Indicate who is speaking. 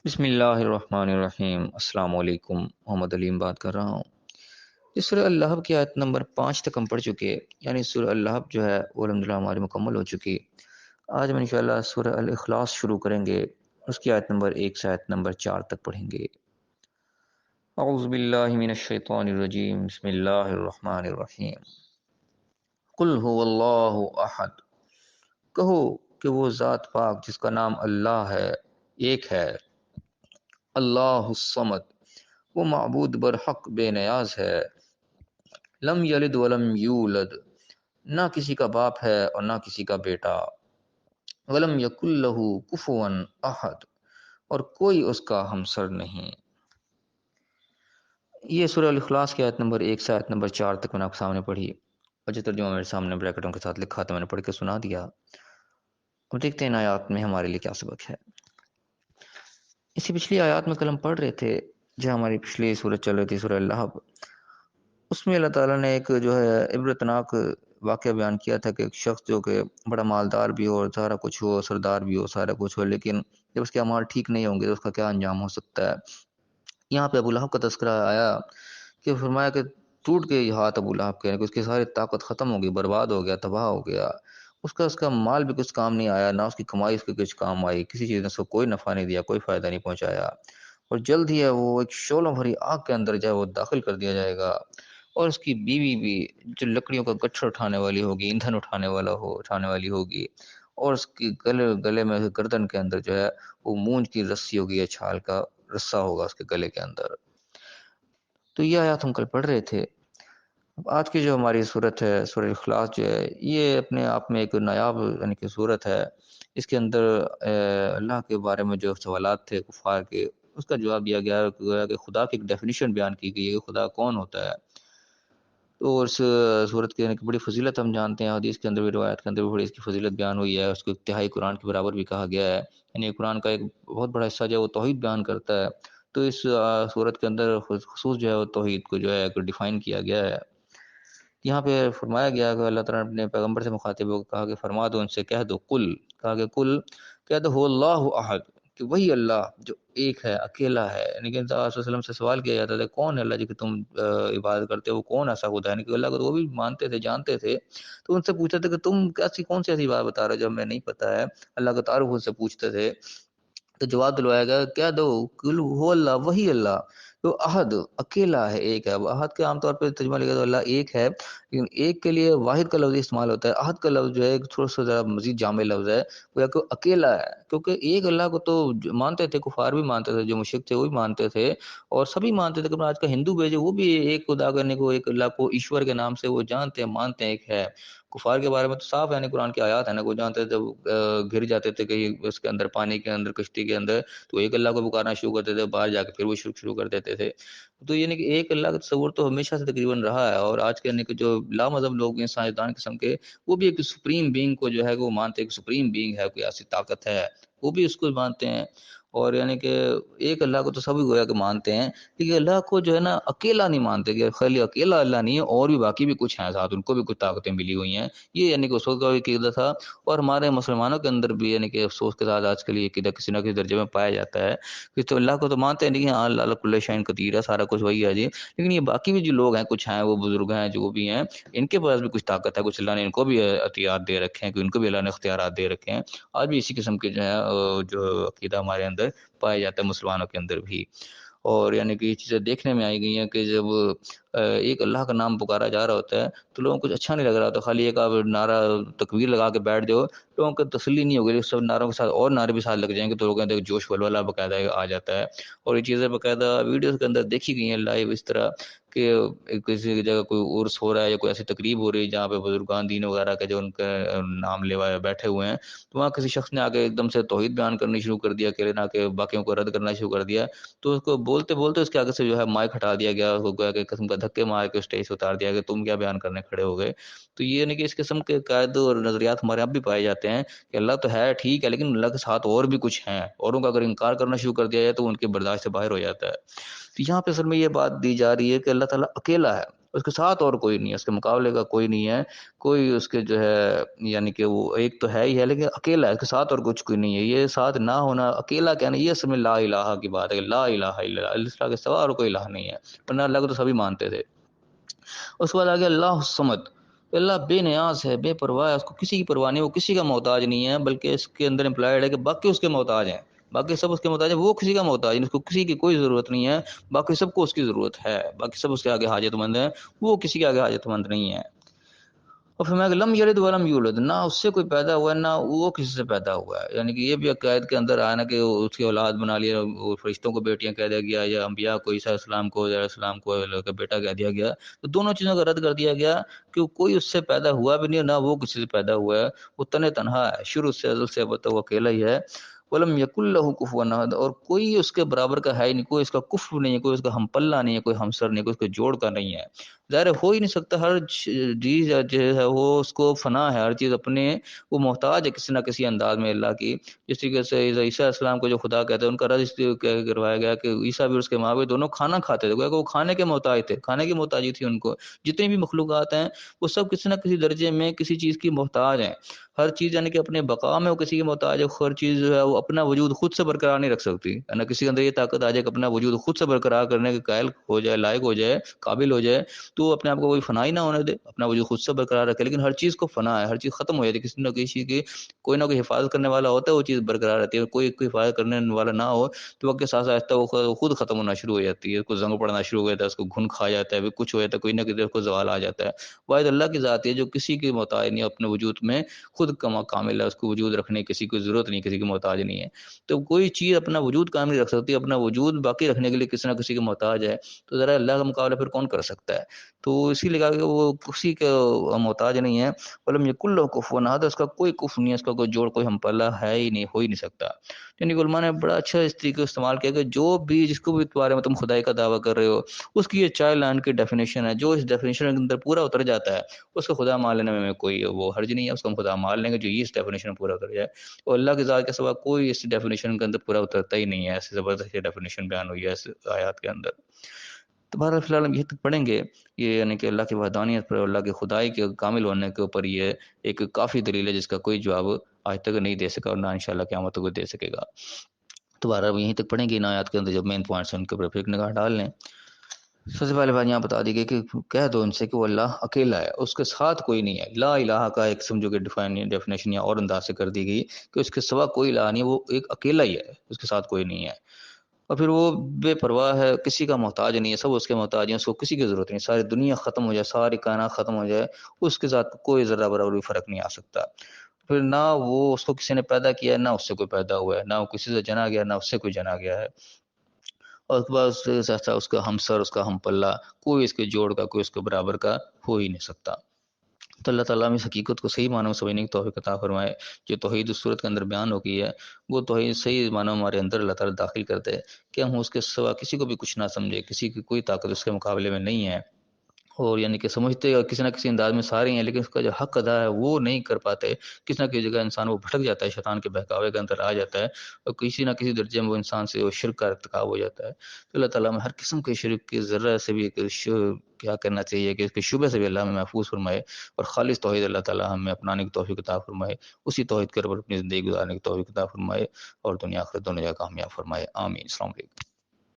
Speaker 1: بسم اللہ الرحمن الرحیم۔ السلام علیکم، محمد علیم بات کر رہا ہوں۔ اس سورہ اللہب کی آیت نمبر 5 تک ہم پڑھ چکے، یعنی سورہ اللہب جو ہے وہ الحمدللہ ہماری مکمل ہو چکی۔ آج ہم انشاءاللہ سورہ الاخلاص شروع کریں گے، اس کی آیت نمبر 1 سے آیت نمبر 4 تک پڑھیں گے۔ اعوذ باللہ من الشیطان الرجیم، بسم اللہ الرحمن الرحیم۔ قل هو اللہ احد، کہو کہ وہ ذات پاک جس کا نام اللہ ہے، ایک ہے۔ اللہ الصمد، وہ معبود برحق بے نیاز ہے۔ لم یلد ولم یولد، نہ کسی کا باپ ہے اور نہ کسی کا بیٹا۔ ولم یکن لہ کفوا احد، اور کوئی اس کا ہمسر نہیں۔ یہ سورہ الاخلاص کی آیت نمبر 1 سے آیت نمبر 4 تک میں نے آپ کے سامنے پڑھی، اور جو ترجمہ میرے سامنے بریکٹوں کے ساتھ لکھا تھا میں نے پڑھ کے سنا دیا۔ اور دیکھتے ہیں ان آیات میں ہمارے لیے کیا سبق ہے۔ اسی پچھلی آیات میں کل ہم پڑھ رہے تھے، جو ہماری پچھلی سورت چل رہی تھی سورہ اللہب، اس میں اللہ تعالیٰ نے ایک جو ہے عبرتناک واقعہ بیان کیا تھا کہ ایک شخص جو کہ بڑا مالدار بھی ہو اور سارا کچھ ہو، سردار بھی ہو، سارا کچھ ہو، لیکن جب اس کے اعمال ٹھیک نہیں ہوں گے تو اس کا کیا انجام ہو سکتا ہے۔ یہاں پہ ابو لہب کا تذکرہ آیا کہ فرمایا کہ ٹوٹ گئے ہاتھ ابو لہب کے، یعنی کہ اس کی ساری طاقت ختم ہو گئی، برباد ہو گیا، تباہ ہو گیا۔ اس کا مال بھی کچھ کام نہیں آیا، نہ اس کی کمائی اس کے کچھ کام آئی، کسی چیز نے اس کو کوئی نفع نہیں دیا، کوئی فائدہ نہیں پہنچایا۔ اور جلد ہی ہے وہ ایک شعلوں بھری آگ کے اندر جو ہے وہ داخل کر دیا جائے گا، اور اس کی بیوی بھی جو لکڑیوں کا گٹھر اٹھانے والی ہوگی، ایندھن اٹھانے والی ہوگی، اور اس کی گلے میں گردن کے اندر جو ہے وہ مونج کی رسی ہوگی یا چھال کا رسا ہوگا اس کے گلے کے اندر۔ تو یہ آیات ہم کل پڑھ رہے تھے۔ اب آج کی جو ہماری صورت ہے سورہ اخلاص جو ہے، یہ اپنے آپ میں ایک نایاب یعنی کہ صورت ہے۔ اس کے اندر اللہ کے بارے میں جو سوالات تھے کفار کے، اس کا جواب دیا گیا ہے کہ خدا کی ایک ڈیفینیشن بیان کی گئی ہے کہ خدا کون ہوتا ہے۔ تو اس صورت کی یعنی کہ بڑی فضیلت ہم جانتے ہیں، حدیث کے اندر بھی، روایت کے اندر بھی بڑی اس کی فضیلت بیان ہوئی ہے، اس کو انتہائی قرآن کے برابر بھی کہا گیا ہے۔ یعنی قرآن کا ایک بہت بڑا حصہ جو ہے وہ توحید بیان کرتا ہے، تو اس صورت کے اندر خصوص جو ہے وہ توحید کو جو ہے ڈیفائن کیا گیا ہے۔ یہاں پہ فرمایا گیا کہ اللہ تعالیٰ نے اپنے پیغمبر سے مخاطب ہو کہا کہ فرما دو ان سے، کہہ دو، قل، کہا کہ قل کہہ دو، اللہ احد، کہ وہی اللہ جو ایک ہے، اکیلا ہے۔ یعنی کہ صلی اللہ علیہ وسلم سے سوال کیا جاتا تھا کون ہے اللہ جی کہ تم عبادت کرتے ہو، کون ایسا خدا ہے؟ یعنی کہ اللہ کو تو وہ بھی مانتے تھے، جانتے تھے، تو ان سے پوچھتے تھے کہ تم کون سی ایسی بات بتا رہے ہو جب ہمیں نہیں پتہ ہے۔ اللہ کا تعارف ان سے پوچھتے تھے، تو جواب دلوایا گیا، کہہ دو کل ہو اللہ، وہی اللہ تو احد، اکیلا ہے، ایک ہے۔ احد کے عام طور پہ ترجمہ لکھا تو اللہ ایک ہے، لیکن ایک کے لیے واحد کا لفظ استعمال ہوتا ہے، احد کا لفظ جو ہے ایک تھوڑا سا ذرا مزید جامع لفظ ہے، وہ کہ اکیلا ہے، کیونکہ ایک اللہ کو تو مانتے تھے، کفار بھی مانتے تھے، جو مشرک تھے وہ بھی مانتے تھے، اور سبھی مانتے تھے کہ آج کا ہندو بھی جو وہ بھی ایک خدا کرنے کو، ایک اللہ کو ایشور کے نام سے وہ جانتے ہیں، مانتے ہیں ایک ہے۔ کفار کے بارے میں تو صاف ہے، قرآن کی آیات ہے نا، وہ جانتے تھے جب گر جاتے تھے کہیں اس کے اندر، پانی کے اندر، کشتی کے اندر، تو ایک اللہ کو پکارنا شروع کرتے تھے، باہر جا کے پھر وہ شروع کر دیتے تھے۔ تو یعنی کہ ایک اللہ کا تصور تو ہمیشہ سے تقریباً رہا ہے، اور آج کے یعنی کہ جو لامذہب لوگ ہیں، سائنسدان قسم کے، وہ بھی ایک سپریم بینگ کو جو ہے وہ مانتے ہیں کہ سپریم بینگ ہے، کوئی ایسی طاقت ہے، وہ بھی اس کو مانتے ہیں۔ اور یعنی کہ ایک اللہ کو تو سبھی گویا کہ مانتے ہیں، لیکن اللہ کو جو ہے نا اکیلا نہیں مانتے، کہ خالی اکیلا اللہ نہیں ہے، اور بھی باقی بھی کچھ ہیں ساتھ، ان کو بھی کچھ طاقتیں ملی ہوئی ہیں۔ یہ یعنی کہ اس وقت کا بھی عقیدہ تھا، اور ہمارے مسلمانوں کے اندر بھی یعنی کہ افسوس کے ساتھ آج کل یہ عقیدہ کسی نہ کسی درجے میں پایا جاتا ہے کہ تو اللہ کو تو مانتے ہیں، لیکن ہاں اللہ کل شیء قدیر ہے، سارا کچھ وہی ہے جی، لیکن یہ باقی بھی جو لوگ ہیں، کچھ ہیں وہ بزرگ ہیں جو بھی ہیں، ان کے پاس بھی کچھ طاقت ہے، کچھ اللہ نے ان کو بھی عطیات دے رکھے ہیں، کہ ان کو بھی اللہ نے اختیارات دے رکھے ہیں۔ آج بھی اسی قسم کے جو ہے جو عقیدہ ہمارے اندر پایا جاتا ہے، مسلمانوں کے اندر بھی۔ اور یعنی کہ یہ چیزیں دیکھنے میں آئی گئی ہیں کہ جب ایک اللہ کا نام پکارا جا رہا ہوتا ہے تو لوگوں کو کچھ اچھا نہیں لگ رہا ہوتا، خالی ایک آپ نعرہ تکبیر لگا کے بیٹھ جاؤ، لوگوں کو تسلی نہیں ہوگی، سب نعروں کے ساتھ اور نعرے بھی ساتھ لگ جائیں گے تو لوگوں کے اندر جوش ولولہ باقاعدہ آ جاتا ہے۔ اور یہ چیزیں باقاعدہ ویڈیوز کے اندر دیکھی گئی ہیں لائیو، اس طرح کہ کسی جگہ کوئی عرس ہو رہا ہے یا کوئی ایسی تقریب ہو رہی ہے جہاں پہ بزرگان دین وغیرہ کے جو ان کا نام لیوا بیٹھے ہوئے ہیں، تو وہاں کسی شخص نے آگے ایک دم سے توحید بیان کرنی شروع کر دیا، کہ نہ کہ باقیوں کو رد کرنا شروع کر دیا، تو اس کو بولتے بولتے اس کے آگے سے جو ہے مائک ہٹا دیا گیا، اس کو گویا کہ قسم کا دھکے مار کے اسٹیج سے اتار دیا کہ تم کیا بیان کرنے کھڑے ہو گئے۔ تو یہ نہیں کہ اس قسم کے قاعد اور نظریات ہمارے یہاں بھی پائے جاتے ہیں کہ اللہ تو ہے ٹھیک ہے، لیکن اللہ کے ساتھ اور بھی کچھ ہیں، اوروں کا اگر انکار کرنا شروع کر دیا جائے تو ان کے برداشت سے باہر ہو جاتا ہے۔ تو یہاں پہ اصل میں یہ بات دی جا رہی ہے کہ اللہ تعالیٰ اکیلا ہے، اس کے ساتھ اور کوئی نہیں ہے، اس کے مقابلے کا کوئی نہیں ہے، کوئی اس کے جو ہے یعنی کہ وہ ایک تو ہے ہی ہے لیکن اکیلا ہے، اس کے ساتھ اور کچھ کوئی نہیں ہے۔ یہ ساتھ نہ ہونا، اکیلا کہنا، یہ اصل میں لا الہ کی بات ہے، لا الہ الا اللہ، اللہ کے سوا اور کوئی الہ نہیں ہے، ورنہ اللہ کو تو سبھی مانتے تھے۔ اس کے بعد آگے اللہ الصمد، اللہ بے نیاز ہے، بے پرواہ ہے، اس کو کسی کی پرواہ نہیں، وہ کسی کا محتاج نہیں ہے، بلکہ اس کے اندر امپلائڈ ہے کہ باقی اس کے محتاج ہیں، باقی سب اس کے محتاج ہیں، وہ کسی کا محتاج نہیں، اس کو کسی کی کوئی ضرورت نہیں ہے، باقی سب کو اس کی ضرورت ہے، باقی سب اس کے آگے حاجت مند ہیں، وہ کسی کے آگے حاجت مند نہیں ہے۔ اور فرمایا کہ لم یلد ولم یولد، نہ اس سے کوئی پیدا ہوا ہے نہ وہ کسی سے پیدا ہوا ہے، یعنی کہ یہ بھی عقائد کے اندر آیا نا کہ اس کی اولاد بنا لیا، وہ فرشتوں کو بیٹیاں کہہ دیا گیا، یا انبیاء کو عیسیٰ علیہ السلام کو علیہ السلام کو کا بیٹا کہہ دیا گیا، تو دونوں چیزوں کا رد کر دیا گیا کہ کوئی اس سے پیدا ہوا بھی نہیں، نہ وہ کسی سے پیدا ہوا ہے، وہ تنہا ہے، شروع سے ازل سے اب تک وہ اکیلا ہی ہے۔ ولم یکن لہ کفوا احد، اور کوئی اس کے برابر کا ہے ہی نہیں، کوئی اس کا کفو نہیں ہے، کوئی اس کا ہم پلہ نہیں ہے، کوئی ہمسر نہیں ہے، کوئی اس کے جوڑ کا نہیں ہے، ظاہر ہو ہی نہیں سکتا، ہر چیز جو ہے وہ اس کو فنا ہے، ہر چیز اپنے وہ محتاج ہے کسی نہ کسی انداز میں اللہ کی۔ جس طریقے سے عیسیٰ علیہ السلام کو جو خدا کہتے ہیں، ان کا رد اس طریقے کروایا گیا کہ عیسیٰ بھی اس کے ماں باپ دونوں کھانا کھاتے تھے، گویا کہ وہ کھانے کے محتاج تھے، کھانے کی محتاجی تھی ان کو، جتنی بھی مخلوقات ہیں وہ سب کسی نہ کسی درجے میں کسی چیز کی محتاج ہیں، ہر چیز یعنی کہ اپنے بقا میں وہ کسی کی محتاج ہے، ہر چیز جو ہے وہ اپنا وجود خود سے برقرار نہیں رکھ سکتی، نہ کسی کے اندر یہ طاقت آ جائے کہ اپنا وجود خود سے برقرار کرنے کے قائل ہو جائے، لائق ہو جائے، قابل ہو جائے، تو وہ اپنے آپ کو کوئی فنا ہی نہ ہونے دے، اپنا وجود خود سے برقرار رکھے، لیکن ہر چیز کو فنا ہے، ہر چیز ختم ہو جاتی ہے، کسی نہ کسی کی کوئی نہ کوئی حفاظت کرنے والا ہوتا ہے، وہ چیز برقرار رہتی ہے، کوئی حفاظت کرنے والا نہ ہو تو وقت کے ساتھ آہستہ وہ خود ختم ہونا شروع ہو جاتی ہے، اس کو زنگ پڑنا شروع ہو جاتا ہے، اس کو گھن کھا جاتا ہے، کچھ ہو جاتا ہے، کوئی نہ کسی کو زوال آ جاتا ہے۔ واحد اللہ کی ذات ہے جو کسی کی محتاج نہیں، اپنے وجود میں خود کامل ہے، اس کو وجود رکھنے کی کسی کی ضرورت نہیں، کسی کی محتاج نہیں ہے، تو کوئی چیز اپنا وجود کامل نہیں رکھ سکتی، اپنا وجود باقی رکھنے کے لیے کسی نہ کسی کی محتاج ہے، تو ذرا اللہ کا مقابلہ پھر کون کر سکتا ہے؟ تو اسی لیے کہا کہ وہ کسی کا محتاج نہیں ہے۔ ولم یکن لہ کفوا احد، اس کا کوئی کفو نہیں ہے، اس کا کوئی جوڑ، کوئی ہم پلہ ہے ہی نہیں، ہو ہی نہیں سکتا۔ یعنی کہ علماء نے بڑا اچھا اس طریقے کو استعمال کیا کہ جو بھی جس کو بھی بارے میں تم خدائی کا دعویٰ کر رہے ہو، اس کی یہ چائلڈ لائن کی ڈیفینیشن ہے، جو اس ڈیفینیشن کے اندر پورا اتر جاتا ہے اس کو خدا مان لینے میں کوئی وہ حرج نہیں ہے، اس کو ہم خدا مان لیں گے جو یہ اس ڈیفینیشن پورا اتر جائے، اور اللہ کی ذات کے سوا کوئی اس ڈیفینیشن کے اندر پورا اترتا ہی نہیں ہے، ایسی زبردست ڈیفینیشن بیان ہوئی ہے اس آیات کے اندر۔ تو بہرحال فی الحال ہم یہ تک پڑھیں گے، یہ یعنی کہ اللہ کی وحدانیت پر، اللہ کی خدائی کے کامل ہونے کے اوپر یہ ایک کافی دلیل ہے جس کا کوئی جواب آج تک نہیں دے سکا اور نہ انشاءاللہ قیامت تک دے سکے گا۔ تو بہرحال ہم یہیں تک پڑھیں گے، ان آیات کے اندر جب مین پوائنٹس ہیں ان کے اوپر پھر ایک نگاہ ڈال لیں۔ سب سے پہلے بات یہاں بتا دی گئی کہ کہہ دو ان سے کہ وہ اللہ اکیلا ہے، اس کے ساتھ کوئی نہیں ہے، لا الہ کا ایک سمجھو کہ ڈیفینیشن یا اور انداز سے کر دی گئی کہ اس کے سوا کوئی الہ نہیں، وہ ایک اکیلا ہی ہے، اس کے ساتھ کوئی نہیں ہے، اور پھر وہ بے پرواہ ہے، کسی کا محتاج نہیں ہے، سب اس کے محتاج ہیں، اس کو کسی کی ضرورت نہیں، ساری دنیا ختم ہو جائے، ساری کائنات ختم ہو جائے، اس کے ساتھ کوئی ذرہ برابر بھی فرق نہیں آ سکتا۔ پھر نہ وہ اس کو کسی نے پیدا کیا ہے، نہ اس سے کوئی پیدا ہوا ہے، نہ وہ کسی سے جنا گیا، نہ اس سے کوئی جنا گیا ہے، اور اس کے بعد اس کا ہمسر، اس کا ہم پلہ، کوئی اس کے جوڑ کا، کوئی اس کے برابر کا ہو ہی نہیں سکتا۔ تو اللہ تعالیٰ ہمیں اس حقیقت کو صحیح معنوں میں سمجھنے کی توفیق عطا فرمائے، جو توحید اس صورت کے اندر بیان ہو گئی ہے وہ توحید صحیح معنوں میں ہمارے اندر اللہ تعالیٰ داخل کر دے کہ ہم اس کے سوا کسی کو بھی کچھ نہ سمجھے، کسی کی کوئی طاقت اس کے مقابلے میں نہیں ہے، اور یعنی کہ سمجھتے اور کسی نہ کسی انداز میں سارے ہیں، لیکن اس کا جو حق ادا ہے وہ نہیں کر پاتے، کسی نہ کسی جگہ انسان وہ بھٹک جاتا ہے، شیطان کے بہکاوے کے اندر آ جاتا ہے، اور کسی نہ کسی درجے میں وہ انسان سے وہ شرک کا ارتکاب ہو جاتا ہے۔ تو اللہ تعالیٰ میں ہر قسم کے شرک کی ذرہ سے بھی کیا کرنا چاہیے کہ اس کے شبہ سے بھی اللہ ہمیں محفوظ فرمائے، اور خالص توحید اللہ تعالیٰ ہمیں اپنانے کی توفیق عطا فرمائے، اسی توحید کے اوپر اپنی زندگی گزارنے کی توفیق عطا فرمائے، اور دنیا آخرت دونوں جگہ کامیاب فرمائے، آمین۔ السلام علیکم۔